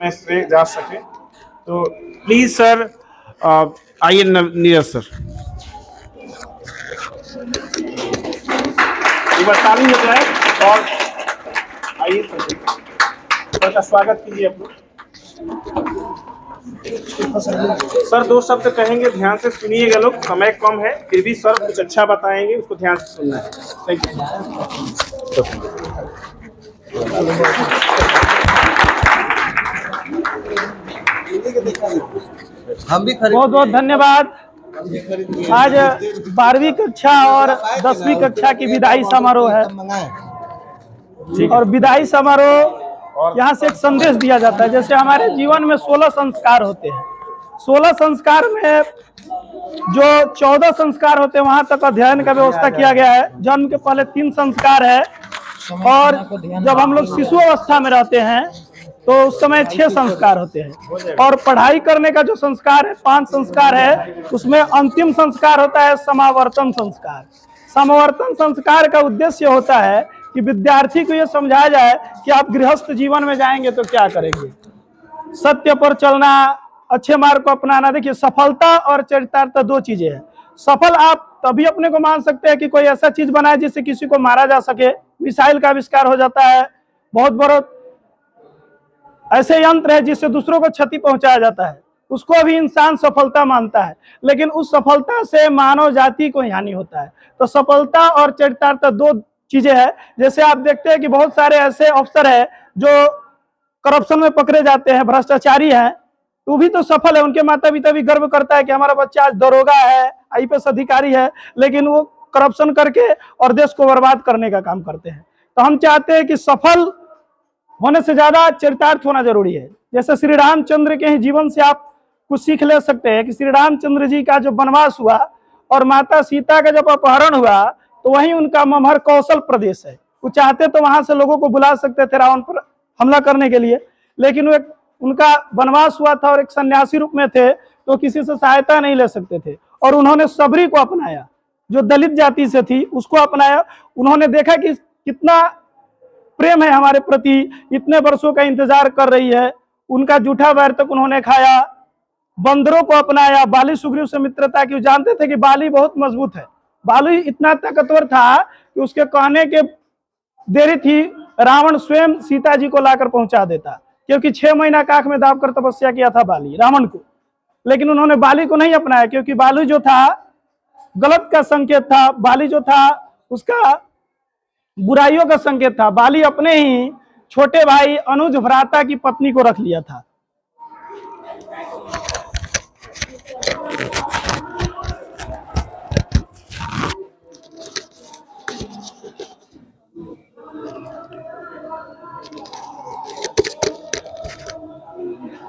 में से जा सके। तो प्लीज सर आइए नीरज सर, एक बार ताली हो जाए और आइए सर का स्वागत कीजिए आप लोग। सर दो शब्द कहेंगे, ध्यान से सुनिएगा लोग, समय कम है फिर भी सर कुछ अच्छा बताएंगे, उसको ध्यान से सुनना है। Thank you. हम भी बहुत बहुत धन्यवाद। आज 12वीं कक्षा और 10वीं कक्षा की विदाई समारोह है और विदाई समारोह यहाँ से एक संदेश दिया जाता है। जैसे हमारे जीवन में 16 संस्कार होते हैं, 16 संस्कार में जो 14 संस्कार होते हैं वहां तक अध्ययन का व्यवस्था किया गया है। जन्म के पहले 3 संस्कार है और जब हम लोग शिशु अवस्था में रहते हैं तो उस समय 6 संस्कार होते हैं और पढ़ाई करने का जो संस्कार है 5 संस्कार है। उसमें अंतिम संस्कार होता है समावर्तन संस्कार। समावर्तन संस्कार का उद्देश्य होता है कि विद्यार्थी को यह समझाया जाए कि आप गृहस्थ जीवन में जाएंगे तो क्या करेंगे, सत्य पर चलना, अच्छे मार्ग को अपनाना। देखिए, सफलता और चरितार्थ 2 चीजें हैं। सफल आप तभी अपने को मान सकते हैं कि कोई ऐसा चीज बनाए जिससे किसी को मारा जा सके। मिसाइल का आविष्कार हो जाता है, बहुत बड़ा ऐसे यंत्र है जिससे दूसरों को क्षति पहुंचाया जाता है, उसको अभी इंसान सफलता मानता है, लेकिन उस सफलता से मानव जाति को हानि होता है। तो सफलता और चरितार्थ 2 चीजें हैं। जैसे आप देखते हैं कि बहुत सारे ऐसे अफसर हैं जो करप्शन में पकड़े जाते हैं, भ्रष्टाचारी हैं, तो भी तो सफल है। उनके माता पिता भी गर्व करता है कि हमारा बच्चा आज दरोगा है, आईपीएस अधिकारी है, लेकिन वो करप्शन करके और देश को बर्बाद करने का काम करते हैं। तो हम चाहते हैं कि सफल होने से ज्यादा चरितार्थ होना जरूरी है। जैसे श्री रामचंद्र के ही जीवन से आप कुछ सीख ले सकते हैं कि श्री रामचंद्र जी का जो वनवास हुआ और माता सीता का जब अपहरण हुआ तो वहीं उनका ममहर कौशल प्रदेश है। वो चाहते तो वहां से लोगों को बुला सकते थे रावण पर हमला करने के लिए, लेकिन वो उनका वनवास हुआ था और एक सन्यासी रूप में थे तो किसी से सहायता नहीं ले सकते थे और उन्होंने सबरी को अपनाया, जो दलित जाति से थी उसको अपनाया। उन्होंने देखा कि कितना प्रेम है हमारे प्रति, इतने वर्षों का इंतजार कर रही है, उनका जूठा वैर तक उन्होंने खाया। बंदरों को अपनाया, बाली सुग्रीव से मित्रता की। जानते थे कि बाली बहुत मजबूत है, बाली इतना ताकतवर था कि उसके कहने के देरी थी रावण स्वयं सीता जी को लाकर पहुंचा देता, क्योंकि 6 महीना काख में दाबकर तपस्या किया था बाली रावण को। लेकिन उन्होंने बाली को नहीं अपनाया, क्योंकि बाली जो था गलत का संकेत था, बाली जो था उसका बुराइयों का संकेत था। बाली अपने ही छोटे भाई अनुज भ्राता की पत्नी को रख लिया था।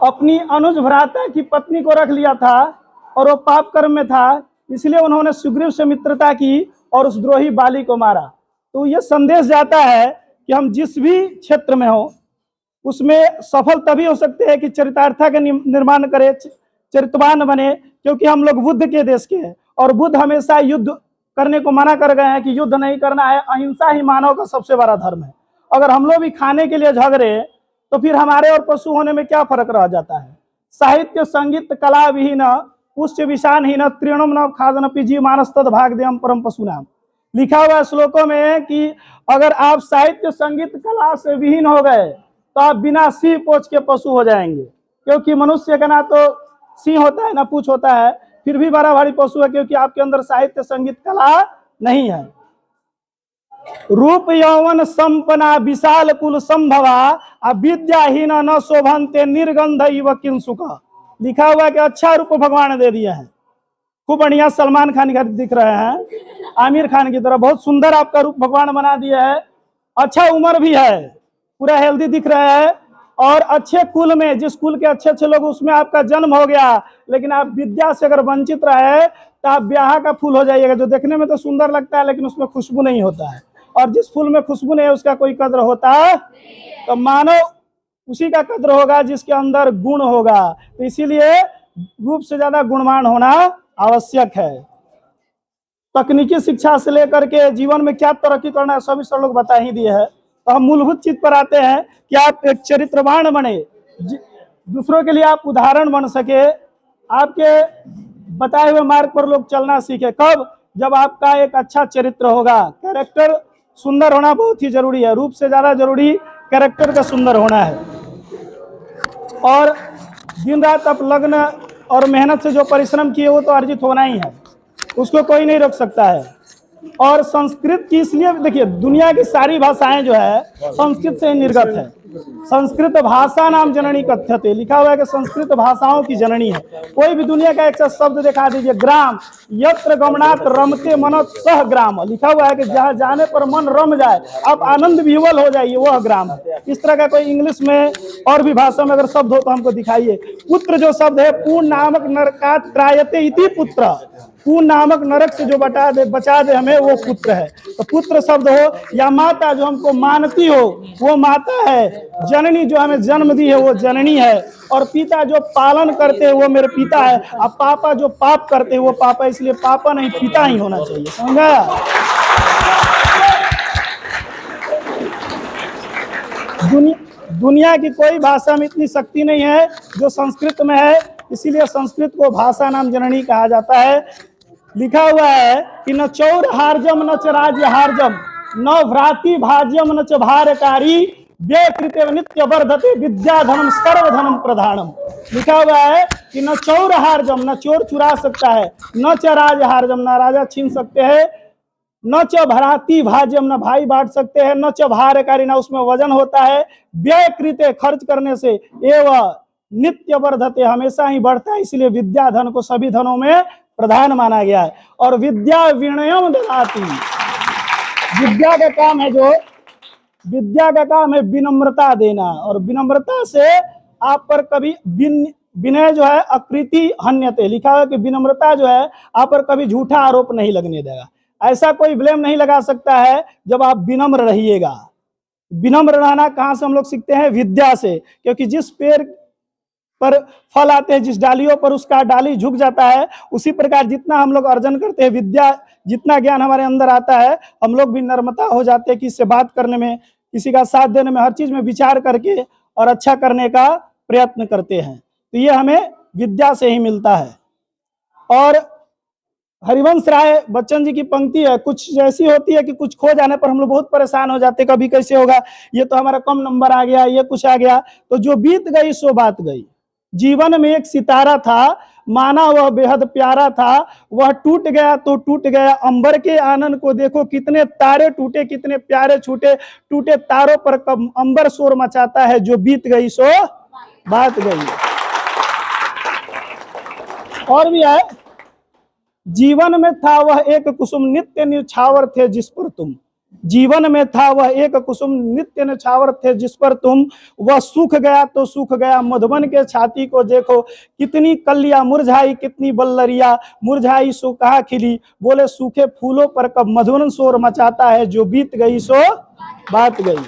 अपनी अनुज भ्राता की पत्नी को रख लिया था और वो पाप कर्म में था, इसलिए उन्होंने सुग्रीव से मित्रता की और उस द्रोही बाली को मारा। तो ये संदेश जाता है कि हम जिस भी क्षेत्र में हो उसमें सफल तभी हो सकते हैं कि चरितार्थ का निर्माण करें, चरितवान बने, क्योंकि हम लोग बुद्ध के देश के हैं और बुद्ध हमेशा युद्ध करने को मना कर गए हैं कि युद्ध नहीं करना है, अहिंसा ही मानव का सबसे बड़ा धर्म है। अगर हम लोग भी खाने के लिए झगड़े तो फिर हमारे और पशु होने में क्या फर्क रह जाता है। साहित्य संगीत कला विहीन पुष्ट विषानहीन तृणम न खादन जीव मानस तद भागदेयम परम पशु नाम। लिखा हुआ श्लोकों में कि अगर आप साहित्य संगीत कला से विहीन हो गए तो आप बिना सिंह पोछ के पशु हो जाएंगे, क्योंकि मनुष्य का ना तो सिंह होता है ना पूछ होता है, फिर भी बड़ा भारी पशु है, क्योंकि आपके अंदर साहित्य संगीत कला नहीं है। रूप यौवन संपना विशाल कुल संभवा विद्याहीन न शोभनते निर्गंध इव किंसुक। लिखा हुआ कि अच्छा रूप भगवान दे दिया है, खूब बढ़िया सलमान खान का दिख रहे हैं, आमिर खान की तरह बहुत सुंदर आपका रूप भगवान बना दिया है। अच्छा उम्र भी है, पूरा हेल्दी दिख रहा है और अच्छे कुल में, जिस कुल के अच्छे अच्छे लोग उसमें आपका जन्म हो गया, लेकिन आप विद्या से अगर वंचित रहे तो आप ब्याह का फूल हो जाइएगा, जो देखने में तो सुंदर लगता है लेकिन उसमें खुशबू नहीं होता है। और जिस फूल में खुशबू नहीं है उसका कोई कद्र होता है? तो मानव उसी का कद्र होगा जिसके अंदर गुण होगा। तो इसीलिए रूप से ज्यादा गुणवान होना आवश्यक है। तकनीकी शिक्षा से लेकर के जीवन में क्या तरक्की करना है सभी सर लोग बता ही दिए हैं। तो हम मूलभूत चीज पर आते हैं कि आप एक चरित्रवान बने, दूसरों के लिए आप उदाहरण बन सके, आपके बताए हुए मार्ग पर लोग चलना सीखे। कब? जब आपका एक अच्छा चरित्र होगा। कैरेक्टर सुंदर होना बहुत ही जरूरी है, रूप से ज्यादा जरूरी कैरेक्टर का सुंदर होना है। और दिन रात आप लग्न और मेहनत से जो परिश्रम किए वो तो अर्जित होना ही है, उसको कोई नहीं रोक सकता है। और संस्कृत की इसलिए देखिए, दुनिया की सारी भाषाएं जो है संस्कृत से ही निर्गत है। संस्कृत भाषा नाम जननी कथ्यते, लिखा हुआ है कि संस्कृत भाषाओं की जननी है। कोई भी दुनिया का एक शब्द दिखा दीजिए, ग्राम, यत्र गमनात् रमते मनः सह ग्राम, लिखा हुआ है कि जहाँ जाने पर मन रम जाए, आप आनंद विह्वल हो जाइए, वह ग्राम है। इस तरह का कोई इंग्लिश में और भी भाषा में अगर शब्द हो तो हमको दिखाइए। पुत्र जो शब्द है, पूर्ण नामक नरकात् त्रायते इति पुत्र, पूर्ण नामक नरक से जो बचा दे हमें, वो पुत्र है। तो पुत्र शब्द हो, या माता जो हमको मानती हो वो माता है, जननी जो हमें जन्म दी है वो जननी है, और पिता जो पालन करते हैं वो मेरे पिता है, और पापा जो पाप करते हैं वो पापा, इसलिए पापा नहीं पिता ही होना चाहिए। समझा? दुनिया की कोई भाषा में इतनी शक्ति नहीं है जो संस्कृत में है, इसीलिए संस्कृत को भाषा नाम जननी कहा जाता है। लिखा हुआ है कि न चौर हार्जम न च राज्य हार्जम, न भ्राति भाज्यम न च भारकारी, व्यकृते नित्य वर्धते विद्या धनम सर्वधनम प्रधानम। लिखा हुआ है कि न चौर हार्जम, न चोर चुरा सकता है, न च राज हार्जम, न राजा छीन सकते हैं, न च भ्राति भाज्यम, न भाई बांट सकते हैं, न च भारकारी, न उसमें वजन होता है, व्यकृते खर्च करने से, एवं नित्य वर्धते हमेशा ही बढ़ता है, इसलिए विद्या धन को सभी धनों में प्रधान माना गया है। और विद्या विनयम ददाति, विद्या का काम है जो, विद्या का काम है विनम्रता देना, और विनम्रता से आप पर कभी विनय जो है अकृति हन्यते, लिखा है कि विनम्रता जो है आप पर कभी झूठा आरोप नहीं लगने देगा। ऐसा कोई ब्लेम नहीं लगा सकता है जब आप विनम्र रहिएगा। विनम्र रहना कहाँ से हम लोग सीखते हैं? विद्या से, क्योंकि जिस पेड़ पर फल आते हैं, जिस डालियों पर उसका डाली झुक जाता है, उसी प्रकार जितना हम लोग अर्जन करते हैं विद्या, जितना ज्ञान हमारे अंदर आता है, हम लोग भी नम्रता हो जाते हैं कि इससे बात करने में, किसी का साथ देने में, हर चीज में विचार करके और अच्छा करने का प्रयत्न करते हैं। तो ये हमें विद्या से ही मिलता है। और हरिवंश राय बच्चन जी की पंक्ति है, कुछ जैसी होती है कि कुछ खो जाने पर हम लोग बहुत परेशान हो जाते, कभी कैसे होगा, ये तो हमारा कम नंबर आ गया, ये कुछ आ गया। तो जो बीत गई सो बात गई। जीवन में एक सितारा था, माना वह बेहद प्यारा था, वह टूट गया तो टूट गया, अंबर के आनंद को देखो कितने तारे टूटे, कितने प्यारे छूटे, टूटे तारों पर कब अंबर शोर मचाता है, जो बीत गई सो बात गई। और भी है, जीवन में था वह एक कुसुम नित्य न्यौछावर थे जिस पर तुम, जीवन में था वह एक कुसुम नित्य न्यौछावर थे जिस पर तुम, वह सूख गया तो सूख गया, मधुबन के छाती को देखो कितनी कलियां मुरझाई, कितनी बल्लरिया मुरझाई सो कहाँ खिली, बोले सूखे फूलों पर कब मधुबन शोर मचाता है, जो बीत गई सो बात गई।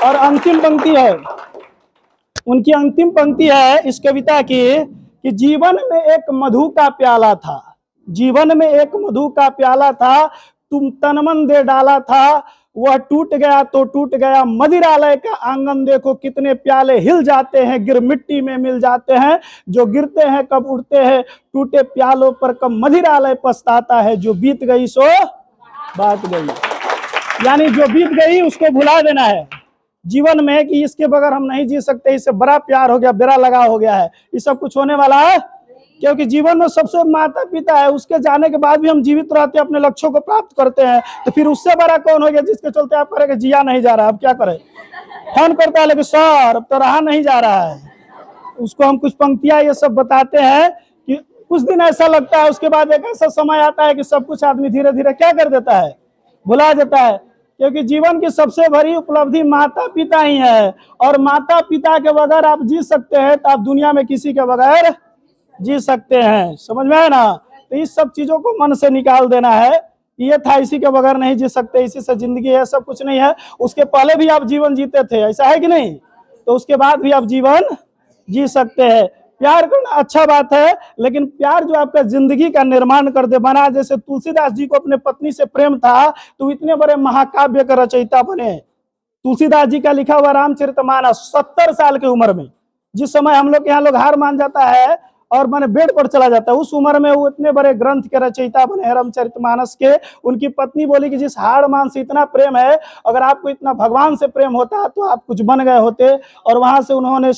और अंतिम पंक्ति है, उनकी अंतिम पंक्ति है इस कविता की, कि जीवन में एक मधु का प्याला था, जीवन में एक मधु का प्याला था, तुम तनमन दे डाला था, वह टूट गया तो टूट गया, मदिरालय का आंगन देखो कितने प्याले हिल जाते हैं, गिर मिट्टी में मिल जाते हैं, जो गिरते हैं कब उठते हैं, टूटे प्यालों पर कब मदिरालय पछताता है, जो बीत गई सो बात गई। यानी जो बीत गई उसको भुला देना है जीवन में, कि इसके बगैर हम नहीं जी सकते, इससे बड़ा प्यार हो गया, बेरा लगा हो गया है, ये सब कुछ होने वाला है। क्योंकि जीवन में सबसे माता पिता है, उसके जाने के बाद भी हम जीवित रहते हैं, अपने लक्ष्यों को प्राप्त करते हैं, तो फिर उससे बड़ा कौन हो गया जिसके चलते आप करेंगे जिया नहीं जा रहा, अब क्या करें, फोन करता है लेकिन सर अब तो रहा नहीं जा रहा है। उसको हम कुछ पंक्तियां ये सब बताते हैं कि कुछ दिन ऐसा लगता है, उसके बाद एक ऐसा समय आता है कि सब कुछ आदमी धीरे धीरे क्या कर देता है, भुला देता है। क्योंकि जीवन की सबसे बड़ी उपलब्धि माता पिता ही है, और माता पिता के बगैर आप जी सकते हैं तो आप दुनिया में किसी के बगैर जी सकते हैं। समझ में है ना? तो इस सब चीजों को मन से निकाल देना है, ये था इसी के बगैर नहीं जी सकते, इसी से जिंदगी है, सब कुछ नहीं है। उसके पहले भी आप जीवन जीते थे, ऐसा है कि नहीं? तो उसके बाद भी आप जीवन जी सकते हैं। प्यार करना अच्छा बात है, लेकिन प्यार जो आपका जिंदगी का निर्माण कर दे बना, जैसे तुलसीदास जी को अपने पत्नी से प्रेम था तो इतने बड़े महाकाव्य का रचयिता बने। तुलसीदास जी का लिखा हुआ रामचरितमानस 70 साल की उम्र में, जिस समय हम लोग के यहाँ लोग हार मान जाता है और माने बेड पर चला जाता है, उस उम्र में वो इतने बड़े ग्रंथ के रचयिता बने रामचरितमानस के। उनकी पत्नी बोली कि जिस हार मान से इतना प्रेम है, अगर आपको इतना भगवान से प्रेम होता तो आप कुछ बन गए होते। और वहां से उन्होंने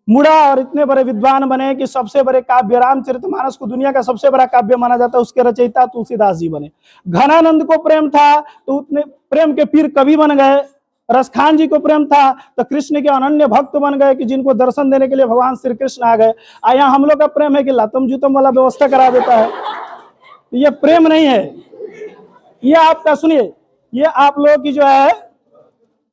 मुड़ा और इतने बड़े विद्वान बने कि सबसे बड़े काव्य रामचरितमानस को दुनिया का सबसे बड़ा काव्य माना जाता है, उसके रचयिता तुलसीदास जी बने। घनानंद को प्रेम था तो उतने प्रेम के पीर कवि बन गए। रसखान जी को प्रेम था तो कृष्ण के अनन्य भक्त बन गए कि जिनको दर्शन देने के लिए भगवान श्री कृष्ण आ गए। यहाँ हम लोग का प्रेम है कि लातम जूतम वाला व्यवस्था करा देता है, तो ये प्रेम नहीं है। ये आपका सुनिए, ये आप लोग की जो है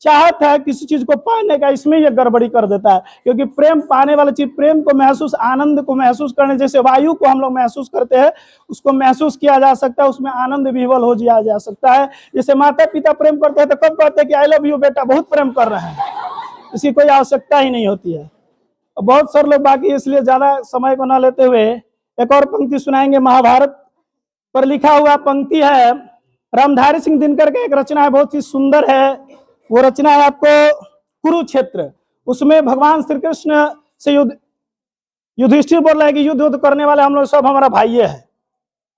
चाहत है किसी चीज को पाने का, इसमें ये गड़बड़ी कर देता है। क्योंकि प्रेम पाने वाला चीज, प्रेम को महसूस, आनंद को महसूस करने, जैसे वायु को हम लोग महसूस करते हैं, उसको महसूस किया जा सकता है, उसमें आनंद विह्वल हो जा सकता है। जैसे माता पिता प्रेम करते हैं तो कब कहते हैं कि आई लव यू बेटा, बहुत प्रेम कर रहे हैं, इसकी कोई आवश्यकता ही नहीं होती है। बहुत सारे लोग, बाकी इसलिए ज्यादा समय को न लेते हुए एक और पंक्ति सुनाएंगे। महाभारत पर लिखा हुआ पंक्ति है, रामधारी सिंह दिनकर का एक रचना है, बहुत ही सुंदर है। वो रचना है आपको कुरुक्षेत्र। उसमें भगवान श्री कृष्ण से युधिष्ठिर बोल रहा है कि युद्ध करने वाले हम लोग सब हमारा भाई है।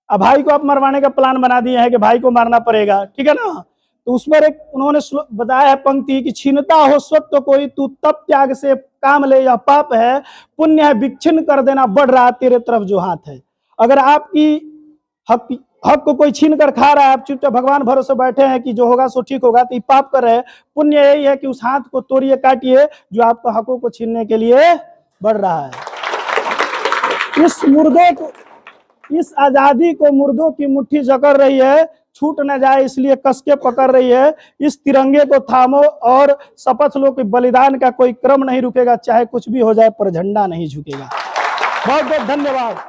अब भाई को आप मरवाने का प्लान बना दिए हैं कि भाई को मारना पड़ेगा, ठीक है ना। तो उस पर एक उन्होंने बताया है पंक्ति कि छीनता हो स्वत्व कोई, तू तब त्याग से काम ले, यह पाप है, पुण्य है विच्छिन्न कर देना, बढ़ रहा तेरे तरफ जो हाथ है। अगर आपकी हक को कोई छीन कर खा रहा है, आप चुपचाप भगवान भरोसे बैठे हैं कि जो होगा सो ठीक होगा, तो ये पाप कर रहे हैं। पुण्य यही है कि उस हाथ को तोड़िए, काटिए जो आपको हकों को छीनने के लिए बढ़ रहा है। इस मुर्दों को, इस आजादी को मुर्दों की मुट्ठी जकड़ रही है, छूट न जाए इसलिए कस के पकड़ रही है। इस तिरंगे को थामो और शपथ लो कि बलिदान का कोई क्रम नहीं रुकेगा, चाहे कुछ भी हो जाए पर झंडा नहीं झुकेगा। बहुत बहुत धन्यवाद।